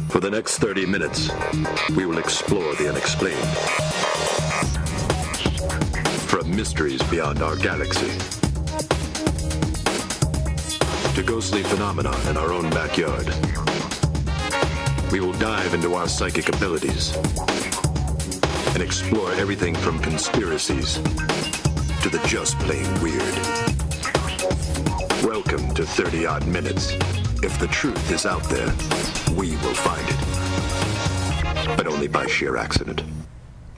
For the next 30 minutes, we will explore the unexplained. From mysteries beyond our galaxy to ghostly phenomena in our own backyard, we will dive into our psychic abilities and explore everything from conspiracies to the just plain weird. Welcome to 30-odd minutes. If the truth is out there, we will find it. But only by sheer accident.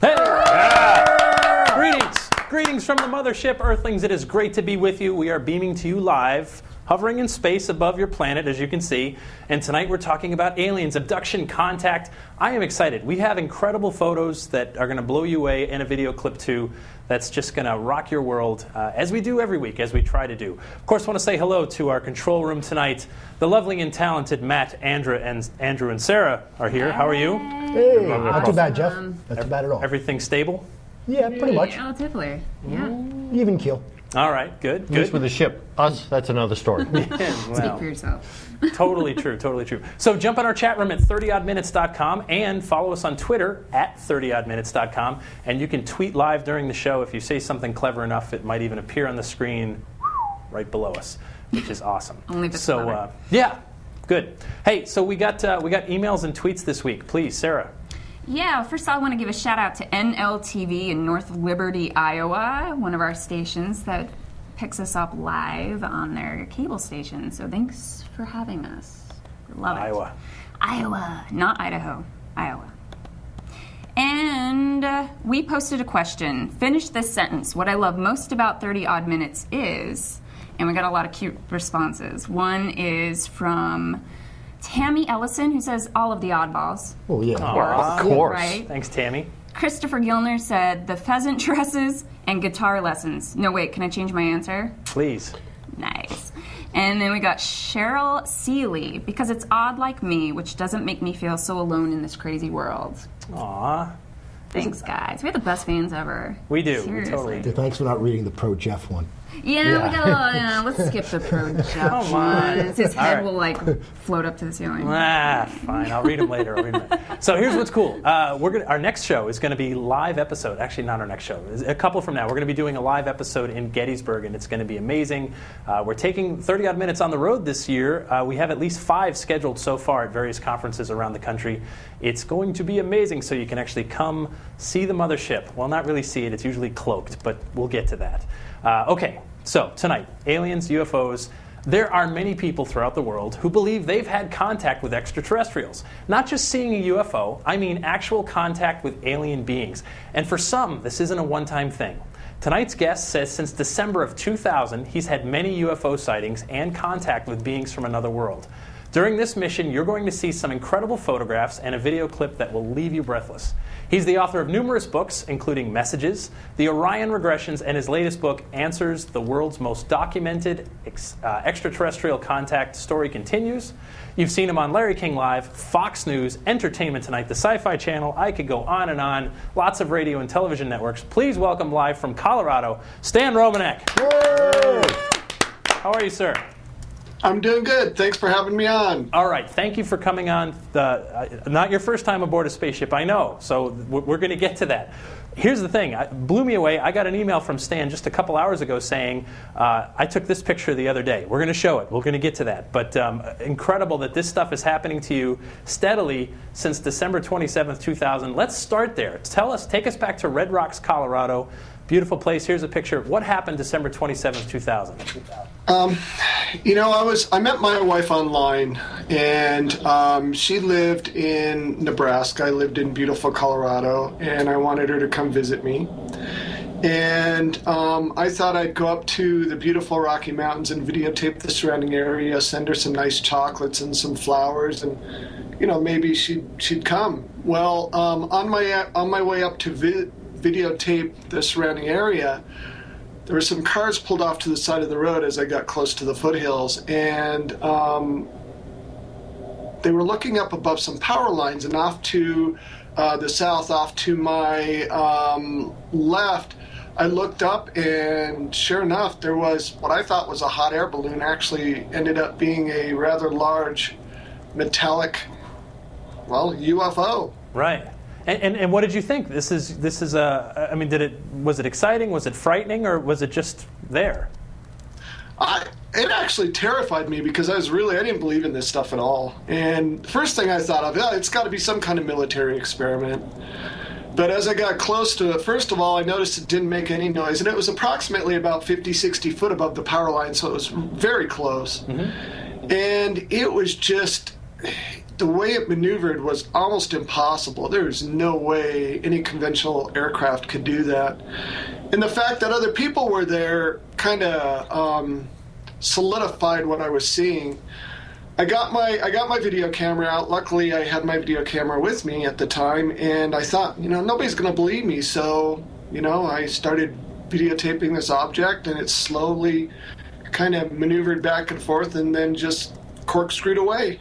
Hey! Yeah. Greetings from the mothership, Earthlings. It is great to be with you. We are beaming to you live, hovering in space above your planet, as you can see. And tonight we're talking about aliens, abduction, contact. I am excited. We have incredible photos that are going to blow you away, and a video clip too that's just going to rock your world, as we do every week, as we try to do. Of course, I want to say hello to our control room tonight. The lovely and talented Matt, Andrew, and Sarah are here. How are you? Hey, not too bad, Jeff. Not too bad at all. Everything stable? Yeah, pretty much. Relatively, yeah. Even keel. All right, good. At least with the ship. Us, that's another story. Speak for yourself. Totally true. So jump on our chat room at 30oddminutes.com and follow us on Twitter at 30oddminutes.com. And you can tweet live during the show. If you say something clever enough, it might even appear on the screen right below us, which is awesome. Only if it's clever. Yeah, good. Hey, so we got emails and tweets this week. Please, Sarah. Yeah, first I want to give a shout out to NLTV in North Liberty, Iowa, one of our stations that picks us up live on their cable station. So thanks for having us. Love it. Iowa, not Idaho. Iowa. And we posted a question. Finish this sentence. What I love most about 30 Odd Minutes is, and we got a lot of cute responses. One is from Tammy Ellison, who says all of the oddballs. Oh, yeah. Of course. Right? Thanks, Tammy. Christopher Gilner said the pheasant dresses and guitar lessons. No, wait, can I change my answer? Please. Nice. And then we got Cheryl Seeley, because it's odd like me, which doesn't make me feel so alone in this crazy world. Aw. Thanks, guys. We have the best fans ever. We do. Seriously. We totally do. Thanks for not reading the Pro Jeff one. Yeah, we got a lot. Let's skip the pro Jeff Come on. one. His All head right. will float up to the ceiling. Fine. I'll read them later. So here's what's cool. Our next show is going to be live episode. Actually, not our next show. A couple from now, we're going to be doing a live episode in Gettysburg, and it's going to be amazing. We're taking 30 odd minutes on the road this year. We have at least 5 scheduled so far at various conferences around the country. It's going to be amazing, so you can actually come see the mothership. Well, not really see it. It's usually cloaked, but we'll get to that. Okay, so tonight, aliens, UFOs. There are many people throughout the world who believe they've had contact with extraterrestrials. Not just seeing a UFO, I mean actual contact with alien beings. And for some, this isn't a one-time thing. Tonight's guest says since December of 2000, he's had many UFO sightings and contact with beings from another world. During this mission, you're going to see some incredible photographs and a video clip that will leave you breathless. He's the author of numerous books, including Messages, The Orion Regressions, and his latest book, Answers, the World's Most Documented Extraterrestrial Contact Story Continues. You've seen him on Larry King Live, Fox News, Entertainment Tonight, the Sci-Fi Channel. I could go on and on. Lots of radio and television networks. Please welcome live from Colorado, Stan Romanek. Yay! How are you, sir? I'm doing good. Thanks for having me on. All right. Thank you for coming on. Not your first time aboard a spaceship, I know. So we're going to get to that. Here's the thing. It blew me away. I got an email from Stan just a couple hours ago saying, I took this picture the other day. We're going to show it. We're going to get to that. But incredible that this stuff is happening to you steadily since December 27th, 2000. Let's start there. Take us back to Red Rocks, Colorado. Beautiful place. Here's a picture. What happened December 27th, 2000? I met my wife online, and she lived in Nebraska. I lived in beautiful Colorado, and I wanted her to come visit me. And I thought I'd go up to the beautiful Rocky Mountains and videotape the surrounding area, send her some nice chocolates and some flowers, and maybe she'd come. Well, on my way up to videotape the surrounding area, there were some cars pulled off to the side of the road as I got close to the foothills, and they were looking up above some power lines, and off to the south, off to my left, I looked up, and sure enough, there was what I thought was a hot air balloon. Actually ended up being a rather large metallic well, UFO. Right. And what did you think? This is I mean, was it exciting? Was it frightening, or was it just there? It actually terrified me because I didn't believe in this stuff at all. And the first thing I thought of, it's got to be some kind of military experiment. But as I got close to it, first of all, I noticed it didn't make any noise. And it was approximately about 50, 60 foot above the power line, so it was very close. Mm-hmm. And it was just, the way it maneuvered was almost impossible. There was no way any conventional aircraft could do that. And the fact that other people were there kind of solidified what I was seeing. I got my video camera out. Luckily, I had my video camera with me at the time, and I thought, nobody's going to believe me. So, I started videotaping this object, and it slowly kind of maneuvered back and forth and then just corkscrewed away.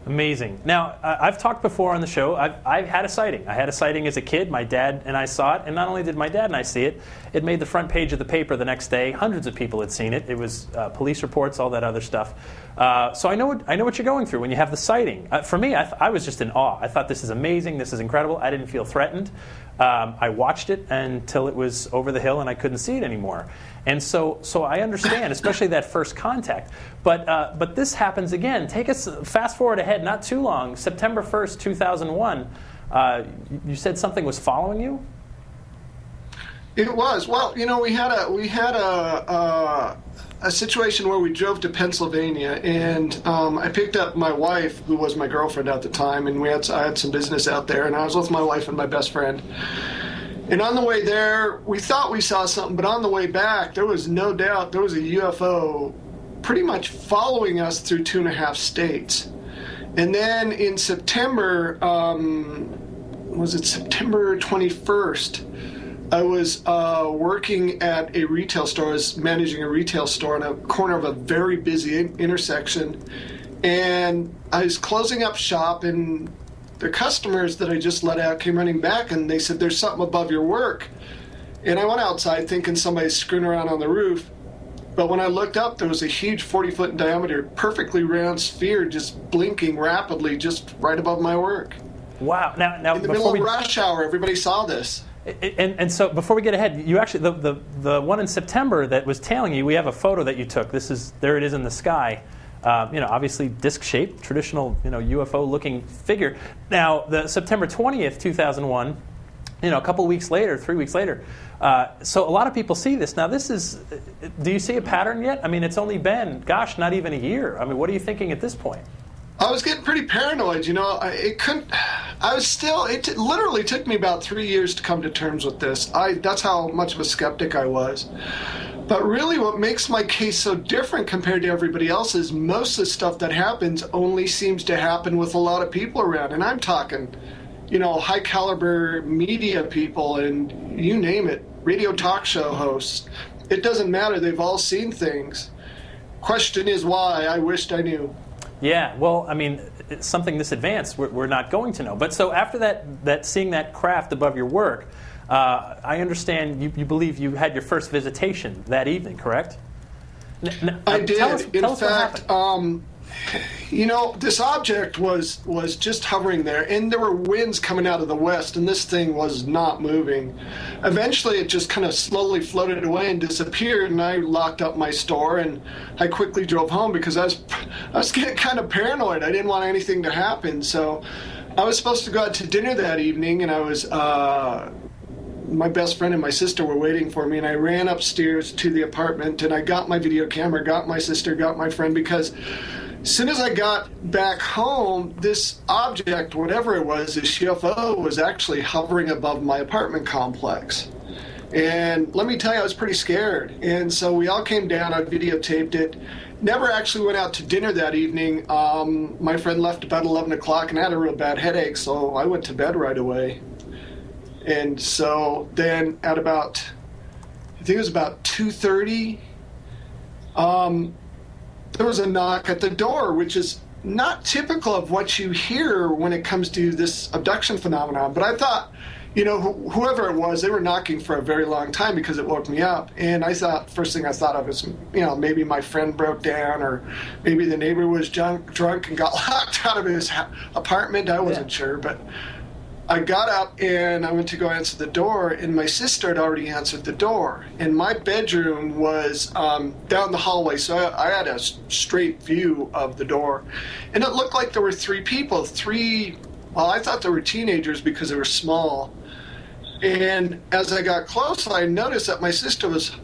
Amazing. Now, I've talked before on the show. I've had a sighting. I had a sighting as a kid. My dad and I saw it, and not only did my dad and I see it, it made the front page of the paper the next day. Hundreds of people had seen it. It was police reports, all that other stuff. So I know what you're going through when you have the sighting. For me, I was just in awe. I thought, this is amazing. This is incredible. I didn't feel threatened. I watched it until it was over the hill and I couldn't see it anymore. And so I understand, especially that first contact. But this happens again. Take us fast forward ahead, not too long. September 1st, 2001. You said something was following you? It was. Well, we had a situation where we drove to Pennsylvania, and I picked up my wife, who was my girlfriend at the time, and I had some business out there, and I was with my wife and my best friend. And on the way there, we thought we saw something, but on the way back, there was no doubt there was a UFO pretty much following us through 2.5 states. And then in September, was it September 21st? I was working at a retail store. I was managing a retail store on a corner of a very busy intersection. And I was closing up shop, and the customers that I just let out came running back, and they said, "There's something above your work." And I went outside thinking somebody's screwing around on the roof. But when I looked up, there was a huge 40-foot in diameter, perfectly round sphere just blinking rapidly just right above my work. Wow. Now in the middle of rush hour, everybody saw this. And so before we get ahead, you actually, the one in September that was tailing you, we have a photo that you took. There it is in the sky. Obviously disc-shaped, traditional, UFO-looking figure. Now, the September 20th, 2001, a couple weeks later, 3 weeks later, so a lot of people see this. Now, do you see a pattern yet? I mean, it's only been, not even a year. I mean, what are you thinking at this point? I was getting pretty paranoid, it literally took me about 3 years to come to terms with this. That's how much of a skeptic I was. But really what makes my case so different compared to everybody else is most of the stuff that happens only seems to happen with a lot of people around. And I'm talking, high caliber media people and you name it, radio talk show hosts. It doesn't matter. They've all seen things. Question is why. I wished I knew. Yeah, well, I mean, it's something this advanced, we're not going to know. But so after that seeing that craft above your work, I understand you believe you had your first visitation that evening, correct? I did. In fact, this object was just hovering there, and there were winds coming out of the west, and this thing was not moving. Eventually, it just kind of slowly floated away and disappeared, and I locked up my store, and I quickly drove home because I was getting kind of paranoid. I didn't want anything to happen, so I was supposed to go out to dinner that evening, and I was... my best friend and my sister were waiting for me, and I ran upstairs to the apartment, and I got my video camera, got my sister, got my friend, because as soon as I got back home, this object, whatever it was, this UFO, was actually hovering above my apartment complex. And let me tell you, I was pretty scared. And so we all came down, I videotaped it. Never actually went out to dinner that evening. My friend left about 11 o'clock, and I had a real bad headache, so I went to bed right away. And so then at about, I think it was about 2:30, there was a knock at the door, which is not typical of what you hear when it comes to this abduction phenomenon. But I thought, whoever it was, they were knocking for a very long time because it woke me up. And first thing I thought of was, maybe my friend broke down, or maybe the neighbor was drunk and got locked out of his apartment. I wasn't sure, but I got up and I went to go answer the door, and my sister had already answered the door. And my bedroom was down the hallway, so I had a straight view of the door. And it looked like there were three people. Well, I thought they were teenagers because they were small. And as I got close, I noticed that my sister was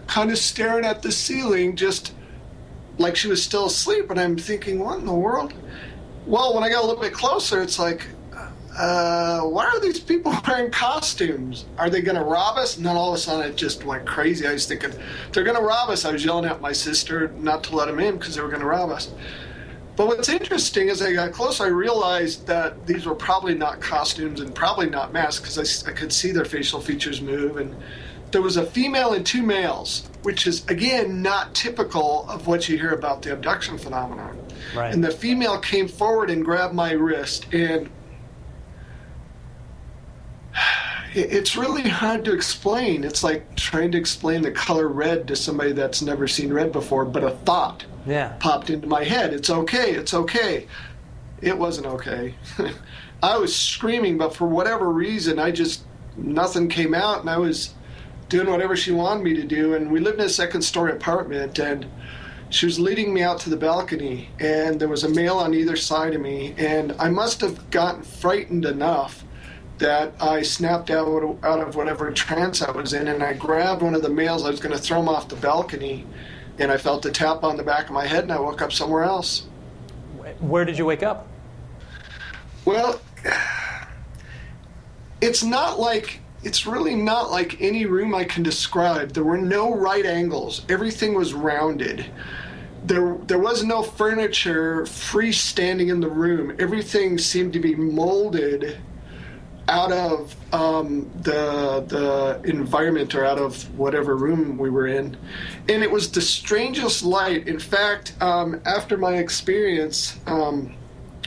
kind of staring at the ceiling, just like she was still asleep. And I'm thinking, what in the world? Well, when I got a little bit closer, it's like, why are these people wearing costumes? Are they going to rob us? And then all of a sudden it just went crazy. I was thinking, they're going to rob us. I was yelling at my sister not to let them in because they were going to rob us. But what's interesting, as I got close, I realized that these were probably not costumes and probably not masks, because I could see their facial features move. And there was a female and two males, which is, again, not typical of what you hear about the abduction phenomenon. Right. And the female came forward and grabbed my wrist, and it's really hard to explain. It's like trying to explain the color red to somebody that's never seen red before, but a thought popped into my head. It's okay, it's okay. It wasn't okay. I was screaming, but for whatever reason, nothing came out, and I was doing whatever she wanted me to do. And we lived in a second-story apartment, and she was leading me out to the balcony, and there was a male on either side of me, and I must have gotten frightened enough that I snapped out of whatever trance I was in, and I grabbed one of the males. I was going to throw him off the balcony, and I felt a tap on the back of my head, and I woke up somewhere else. Where did you wake up? Well, it's really not like any room I can describe. There were no right angles. Everything was rounded. There was no furniture freestanding in the room. Everything seemed to be molded out of the environment, or out of whatever room we were in. And it was the strangest light. In fact, after my experience,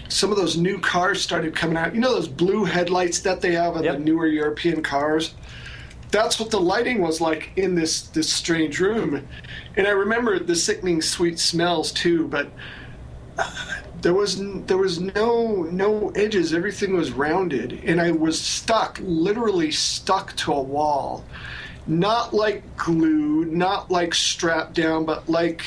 some of those new cars started coming out. You know those blue headlights that they have on the newer European cars? That's what the lighting was like in this strange room. And I remember the sickening sweet smells too, but there was no edges. Everything was rounded, and I was literally stuck to a wall. Not like glued, not like strapped down, but like,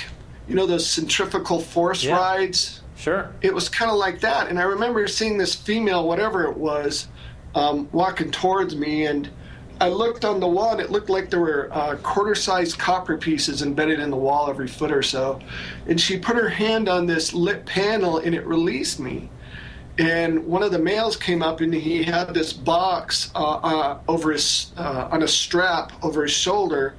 those centrifugal force rides. Sure. It was kind of like that. And I remember seeing this female, whatever it was, walking towards me, and I looked on the wall, and it looked like there were quarter-sized copper pieces embedded in the wall every foot or so. And she put her hand on this lit panel, and it released me. And one of the males came up, and he had this box over his on a strap over his shoulder,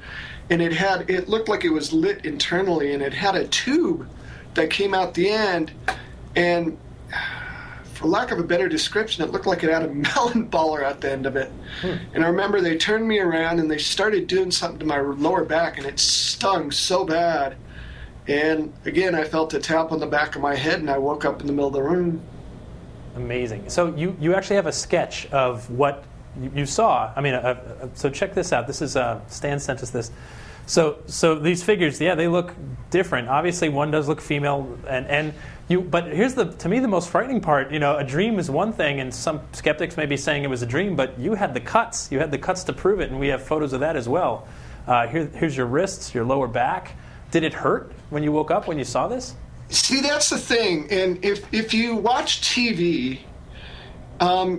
and it looked like it was lit internally, and it had a tube that came out the end, and for lack of a better description, it looked like it had a melon baller at the end of it. And I remember they turned me around, and they started doing something to my lower back, and it stung so bad. And again, I felt a tap on the back of my head, and I woke up in the middle of the room. Amazing. So you actually have a sketch of what you saw. I mean, so check this out. This is Stan sent us this. So these figures, they look different. Obviously, one does look female, but here's to me the most frightening part. A dream is one thing, and some skeptics may be saying it was a dream, but you had the cuts. You had the cuts to prove it, and we have photos of that as well. Here's your wrists, your lower back. Did it hurt when you woke up when you saw this? See, that's the thing. And if you watch TV,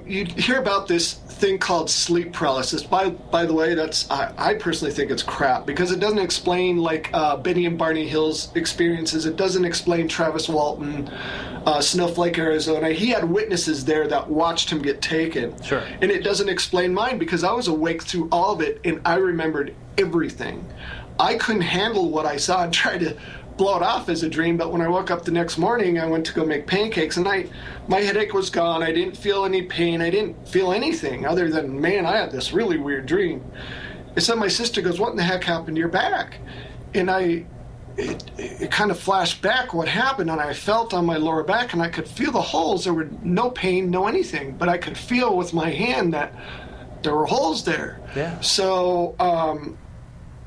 you hear about this thing called sleep paralysis. By the way, I personally think it's crap, because it doesn't explain like Benny and Barney Hill's experiences. It doesn't explain Travis Walton, Snowflake, Arizona. He had witnesses there that watched him get taken. Sure. And it doesn't explain mine, because I was awake through all of it, and I remembered everything. I couldn't handle what I saw and tried to blow it off as a dream, but when I woke up the next morning, I went to go make pancakes, and my headache was gone. I didn't feel any pain. I didn't feel anything other than, man, I had this really weird dream. And so my sister goes, what in the heck happened to your back? And it kind of flashed back what happened, and I felt on my lower back, and I could feel the holes. There were no pain, no anything, but I could feel with my hand that there were holes there. Yeah. So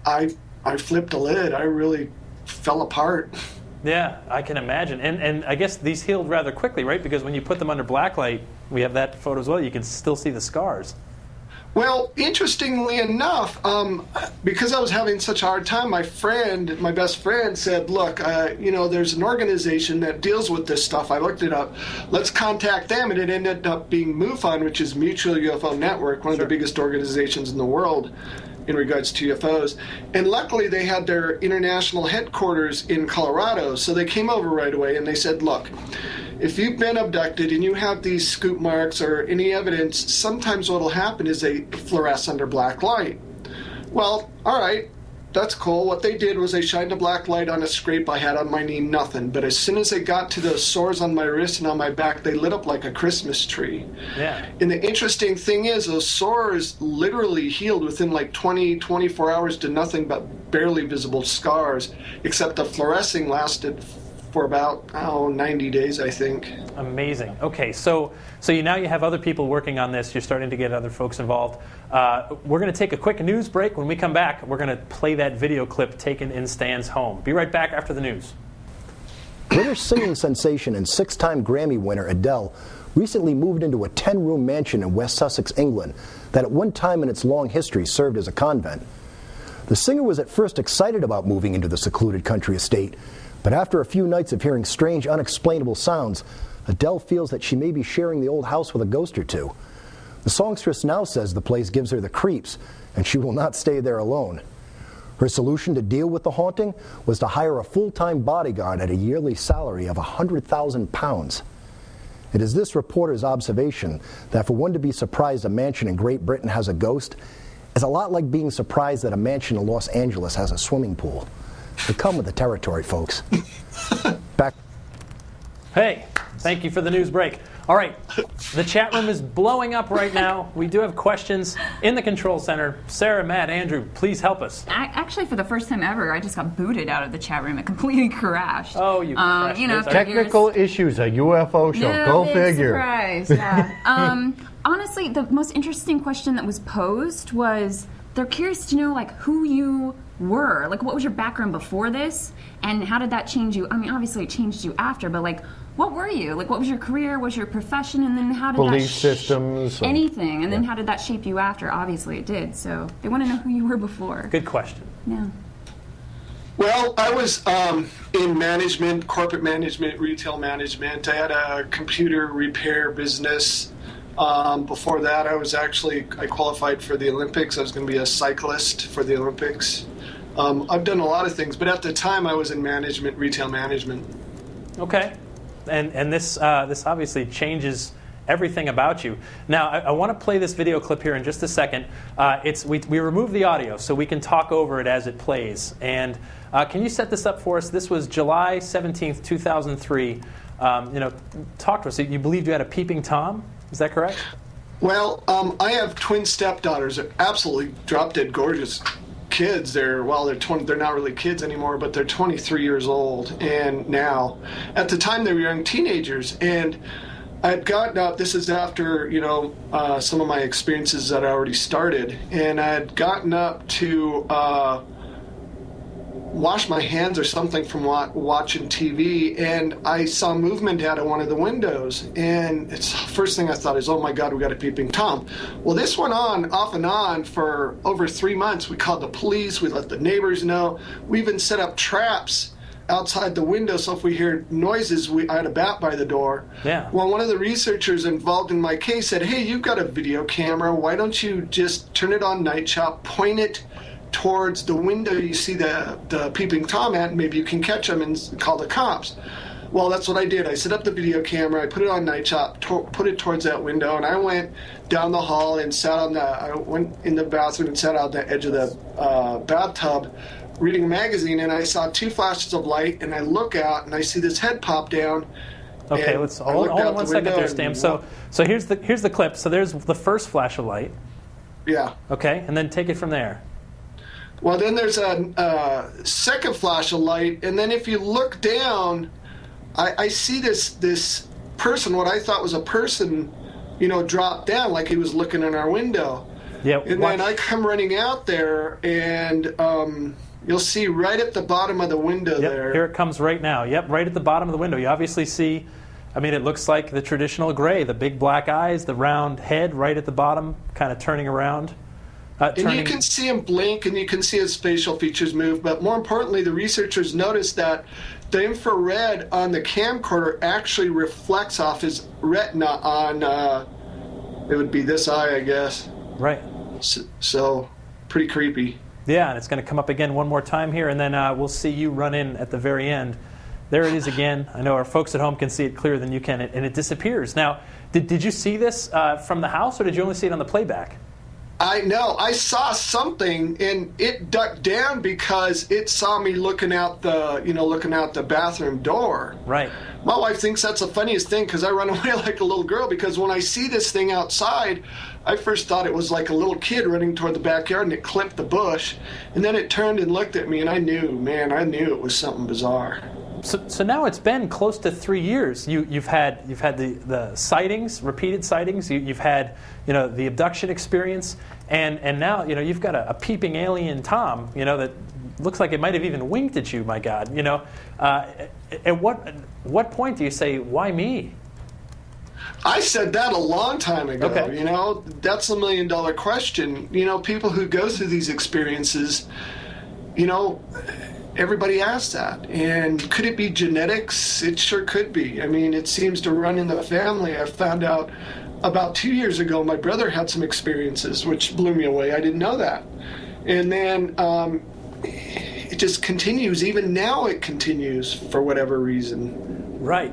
I flipped the lid. I really fell apart. Yeah, I can imagine. And I guess these healed rather quickly, right? Because when you put them under blacklight, we have that photo as well, you can still see the scars. Well, interestingly enough, because I was having such a hard time, my best friend said, look, there's an organization that deals with this stuff. I looked it up. Let's contact them. And it ended up being MUFON, which is Mutual UFO Network, one of the biggest organizations in the world in regards to UFOs. And luckily, they had their international headquarters in Colorado. So they came over right away and they said, look, if you've been abducted and you have these scoop marks or any evidence, sometimes what will happen is they fluoresce under black light. Well, all right, that's cool. What they did was they shined a black light on a scrape I had on my knee, nothing. But as soon as they got to the sores on my wrist and on my back, they lit up like a Christmas tree. Yeah. And the interesting thing is those sores literally healed within like 24 hours to nothing but barely visible scars, except the fluorescing lasted for about 90 days, I think. Amazing. Okay, so now you have other people working on this. You're starting to get other folks involved. We're going to take a quick news break. When we come back, we're going to play that video clip taken in Stan's home. Be right back after the news. British singing sensation and 6-time Grammy winner Adele recently moved into a 10-room mansion in West Sussex, England, that at one time in its long history served as a convent. The singer was at first excited about moving into the secluded country estate, but after a few nights of hearing strange, unexplainable sounds, Adele feels that she may be sharing the old house with a ghost or two. The songstress now says the place gives her the creeps, and she will not stay there alone. Her solution to deal with the haunting was to hire a full-time bodyguard at a yearly salary of £100,000. It is this reporter's observation that for one to be surprised a mansion in Great Britain has a ghost is a lot like being surprised that a mansion in Los Angeles has a swimming pool. They come with the territory, folks. Back. Hey, thank you for the news break. All right, the chat room is blowing up right now. We do have questions in the control center. Sarah, Matt, Andrew, please help us. Actually, for the first time ever, I just got booted out of the chat room. It completely crashed. Oh, you crashed. Technical issues, a UFO show. No, Go big figure. Surprise, yeah. Honestly, the most interesting question that was posed was they're curious to know who you were. What was your background before this, and how did that change you? I mean, obviously it changed you after, but what were you? What was your career? What was your profession? And then how did belief systems? Anything. And then how did that shape you after? Obviously it did. So they want to know who you were before. Good question. Yeah. Well, I was in management, corporate management, retail management. I had a computer repair business. Before that, I qualified for the Olympics. I was going to be a cyclist for the Olympics. I've done a lot of things, but at the time I was in management, retail management. Okay. And this obviously changes everything about you. Now, I want to play this video clip here in just a second. We remove the audio so we can talk over it as it plays. And can you set this up for us? This was July 17th, 2003. Talk to us. You believed you had a peeping Tom? Is that correct? Well, I have twin stepdaughters. They're absolutely drop-dead gorgeous kids. They're not really kids anymore, but they're 23 years old. And now, at the time, they were young teenagers. And I had gotten up, this is after, some of my experiences that I already started. And I had gotten up to wash my hands or something from watching TV, and I saw movement out of one of the windows. And it's the first thing I thought is, oh my God, we got a peeping Tom. Well, this went on off and on for over 3 months. We called the police, we let the neighbors know. We even set up traps outside the window, so if we hear noises, I had a bat by the door. Yeah. Well, one of the researchers involved in my case said, hey, you've got a video camera. Why don't you just turn it on night shot, point it towards the window you see the peeping Tom at, and maybe you can catch him and call the cops. Well, that's what I did. I set up the video camera, I put it on night shot, put it towards that window, and I went down the hall and I went in the bathroom and sat on the edge of the bathtub reading a magazine, and I saw 2 flashes of light, and I look out and I see this head pop down. Okay, let's hold on 1 second there, Stam. So here's the clip. So there's the first flash of light. Yeah. Okay, and then take it from there. Well, then there's a second flash of light, and then if you look down, I see this person, what I thought was a person, drop down like he was looking in our window. Yeah, And then I come running out there, and you'll see right at the bottom of the window there. Here it comes right now. Yep, right at the bottom of the window. You obviously see, I mean, it looks like the traditional gray, the big black eyes, the round head right at the bottom, kind of turning around. And you can see him blink, and you can see his facial features move. But more importantly, the researchers noticed that the infrared on the camcorder actually reflects off his retina on, it would be this eye, I guess. Right. So pretty creepy. Yeah, and it's going to come up again one more time here, and then we'll see you run in at the very end. There it is again. I know our folks at home can see it clearer than you can, and it disappears. Now, did you see this from the house, or did you only see it on the playback? I saw something, and it ducked down because it saw me looking out the bathroom door. Right. My wife thinks that's the funniest thing because I run away like a little girl, because when I see this thing outside, I first thought it was like a little kid running toward the backyard, and it clipped the bush, and then it turned and looked at me, and I knew it was something bizarre. So now it's been close to 3 years. You've had the sightings, repeated sightings. You've had the abduction experience, and now you've got a peeping alien Tom. That looks like it might have even winked at you. My God, At what point do you say, why me? I said that a long time ago. Okay. That's $1 million question. People who go through these experiences, everybody asks that. And could it be genetics? It sure could be. I mean, it seems to run in the family. I found out about 2 years ago my brother had some experiences, which blew me away. I didn't know that. And then it just continues. Even now it continues for whatever reason. Right.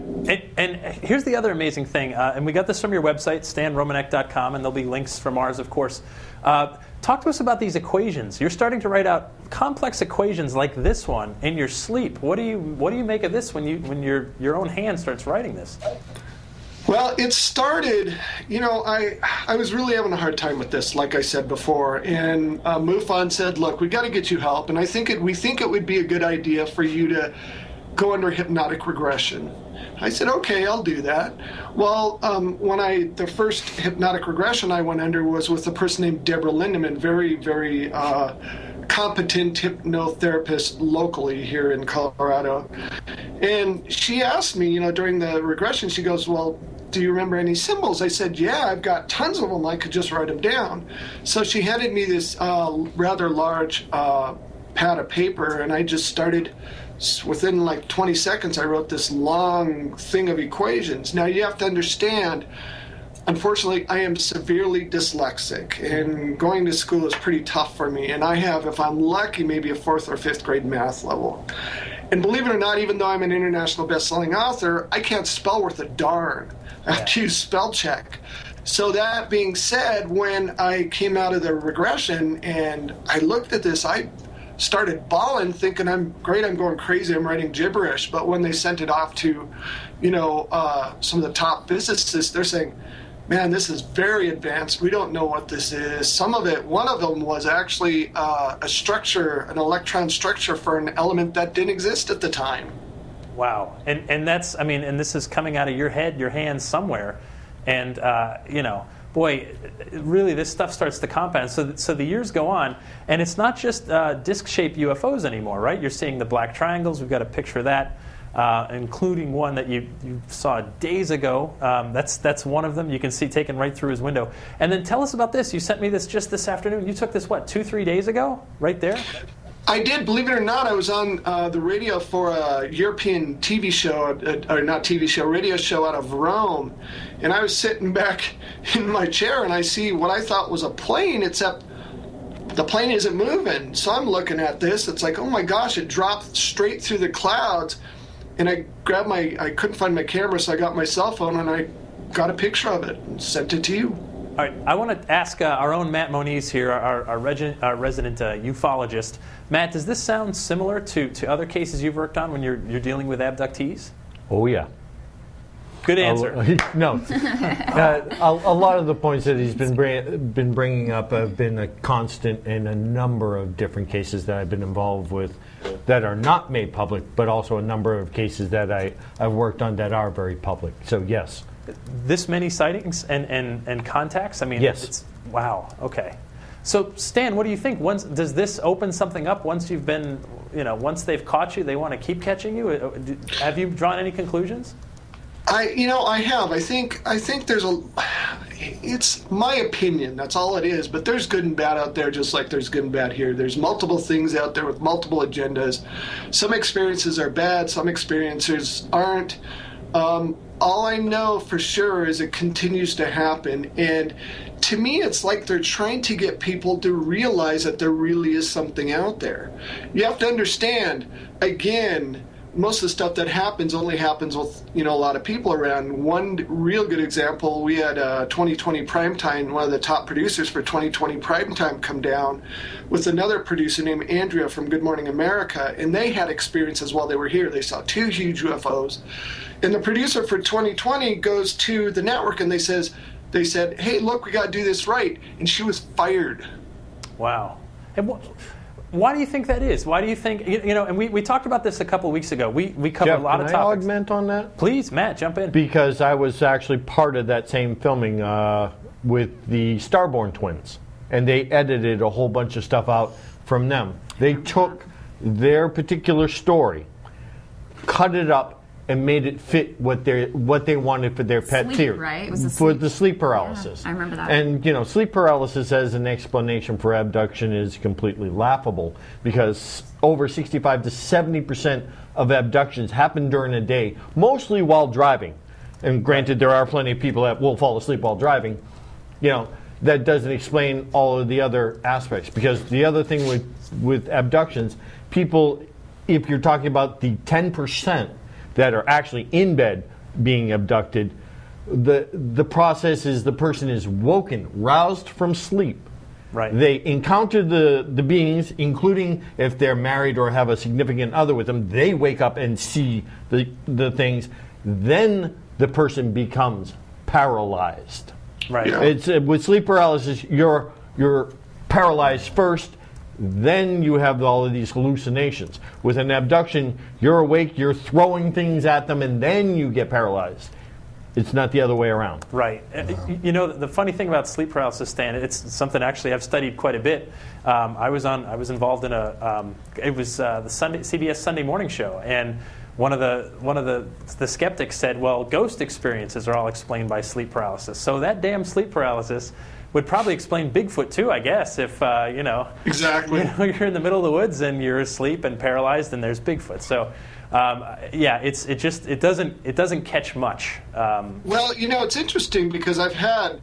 And here's the other amazing thing, and we got this from your website, stanromanek.com, and there'll be links from ours, of course. Talk to us about these equations. You're starting to write out complex equations like this one in your sleep. What do you make of this when your own hand starts writing this? Well, it started, I was really having a hard time with this, like I said before, and MUFON said, look, we got to get you help, and we think it would be a good idea for you to go under hypnotic regression. I said, okay, I'll do that. Well, the first hypnotic regression I went under was with a person named Deborah Lindemann, very, very competent hypnotherapist locally here in Colorado. And she asked me, during the regression, she goes, well, do you remember any symbols? I said, yeah, I've got tons of them. I could just write them down. So she handed me this rather large pad of paper, and I just started. Within like 20 seconds, I wrote this long thing of equations. Now, you have to understand, unfortunately, I am severely dyslexic, and going to school is pretty tough for me. And I have, if I'm lucky, maybe a 4th or 5th grade math level. And believe it or not, even though I'm an international best-selling author, I can't spell worth a darn. I have to use spell check. So that being said, when I came out of the regression and I looked at this, I started bawling, thinking I'm great, I'm going crazy, I'm writing gibberish. But when they sent it off to, some of the top physicists, they're saying, man, this is very advanced. We don't know what this is. Some of it, one of them was actually a structure, an electron structure for an element that didn't exist at the time. Wow. And that's, and this is coming out of your head, your hands somewhere. And, boy, really, this stuff starts to compound. So the years go on, and it's not just disc-shaped UFOs anymore, right? You're seeing the black triangles. We've got a picture of that, including one that you saw days ago. That's one of them. You can see taken right through his window. And then tell us about this. You sent me this just this afternoon. You took this, 2-3 days ago, right there? I did, believe it or not. I was on the radio for a European TV show, or not TV show, radio show out of Rome. And I was sitting back in my chair, and I see what I thought was a plane, except the plane isn't moving. So I'm looking at this. It's like, oh my gosh, it dropped straight through the clouds. And I grabbed I couldn't find my camera, so I got my cell phone, and I got a picture of it and sent it to you. All right, I want to ask our own Matt Moniz here, our resident ufologist. Matt, does this sound similar to other cases you've worked on when you're dealing with abductees? Oh, yeah. Good answer. No. A lot of the points that he's been bringing up have been a constant in a number of different cases that I've been involved with that are not made public, but also a number of cases that I've worked on that are very public. So, yes. This many sightings and contacts? Yes. Wow. Okay. So, Stan, what do you think? Does this open something up once you've been, once they've caught you, they want to keep catching you? Have you drawn any conclusions? I have. I think there's it's my opinion, that's all it is, but there's good and bad out there just like there's good and bad here. There's multiple things out there with multiple agendas. Some experiences are bad, some experiences aren't. All I know for sure is it continues to happen, and to me it's like they're trying to get people to realize that there really is something out there. You have to understand, again, most of the stuff that happens only happens with a lot of people around. One real good example, we had 2020 Primetime, one of the top producers for 2020 Primetime, come down with another producer named Andrea from Good Morning America, and they had experiences while they were here. They saw 2 huge UFOs, and the producer for 2020 goes to the network and they said, "Hey, look, we got to do this right," and she was fired. Wow. And why do you think that is? Why do you think, and we talked about this a couple weeks ago. We covered Jeff, a lot of can I topics. augment on that? Please, Matt, jump in. Because I was actually part of that same filming with the Starborn twins, and they edited a whole bunch of stuff out from them. They took their particular story, cut it up, and made it fit what they wanted for their pet Sleep, theory. right? It was for the sleep paralysis. Yeah, I remember that. And sleep paralysis as an explanation for abduction is completely laughable, because over 65 to 70% of abductions happen during the day, mostly while driving. And granted, there are plenty of people that will fall asleep while driving. That doesn't explain all of the other aspects, because the other thing with abductions, people, if you're talking about the 10% that are actually in bed being abducted, the process is the person is woken, roused from sleep. Right. They encounter the beings, including if they're married or have a significant other with them. They wake up and see the things. Then the person becomes paralyzed. Right. Yeah. It's with sleep paralysis, you're paralyzed first. Then you have all of these hallucinations. With an abduction, you're awake, you're throwing things at them, and then you get paralyzed. It's not the other way around. Right. The funny thing about sleep paralysis, Stan, it's something actually I've studied quite a bit. I was involved in the CBS Sunday morning show, and one of the skeptics said, well, ghost experiences are all explained by sleep paralysis. So that damn sleep paralysis would probably explain Bigfoot too, I guess, if Exactly. you're in the middle of the woods and you're asleep and paralyzed, and there's Bigfoot. So it doesn't catch much. Well, it's interesting because I've had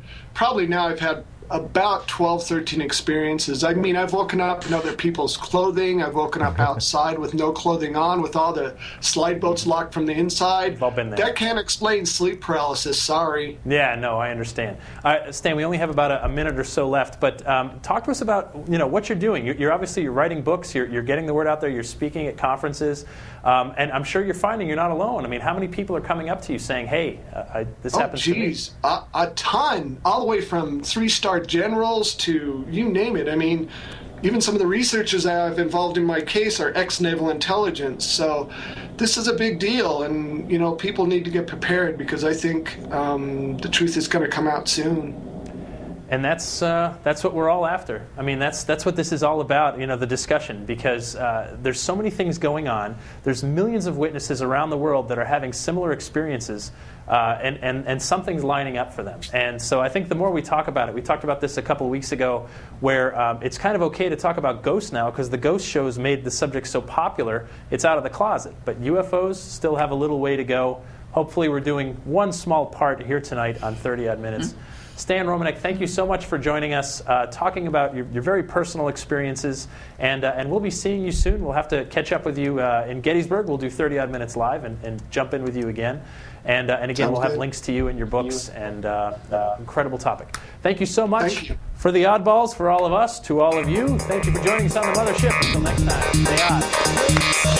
about 12, 13 experiences. I mean, I've woken up in other people's clothing. I've woken up outside with no clothing on, with all the slide boats locked from the inside. We've all been there. That can't explain sleep paralysis, sorry. Yeah, no, I understand. Stan, we only have about a minute or so left, but talk to us about what you're doing. You're obviously writing books. You're getting the word out there. You're speaking at conferences, and I'm sure you're finding you're not alone. I mean, how many people are coming up to you saying, "Hey, this happens to me"? A ton, all the way from 3-star generals to you name it. I mean, even some of the researchers I have involved in my case are ex-naval intelligence. So this is a big deal, and people need to get prepared, because I think the truth is going to come out soon. And that's what we're all after. I mean, that's what this is all about, the discussion, because there's so many things going on. There's millions of witnesses around the world that are having similar experiences, and something's lining up for them. And so I think the more we talk about it, we talked about this a couple of weeks ago, where it's kind of okay to talk about ghosts now, because the ghost shows made the subject so popular, it's out of the closet. But UFOs still have a little way to go. Hopefully we're doing one small part here tonight on 30-odd minutes. Mm-hmm. Stan Romanek, thank you so much for joining us, talking about your very personal experiences, and we'll be seeing you soon. We'll have to catch up with you in Gettysburg. We'll do 30-odd minutes live and jump in with you again. And again, Sounds we'll have good. links to you and your books, and incredible topic. Thank you so much. Thank you. For the oddballs, for all of us, to all of you, thank you for joining us on the Mothership. Until next time, stay odd.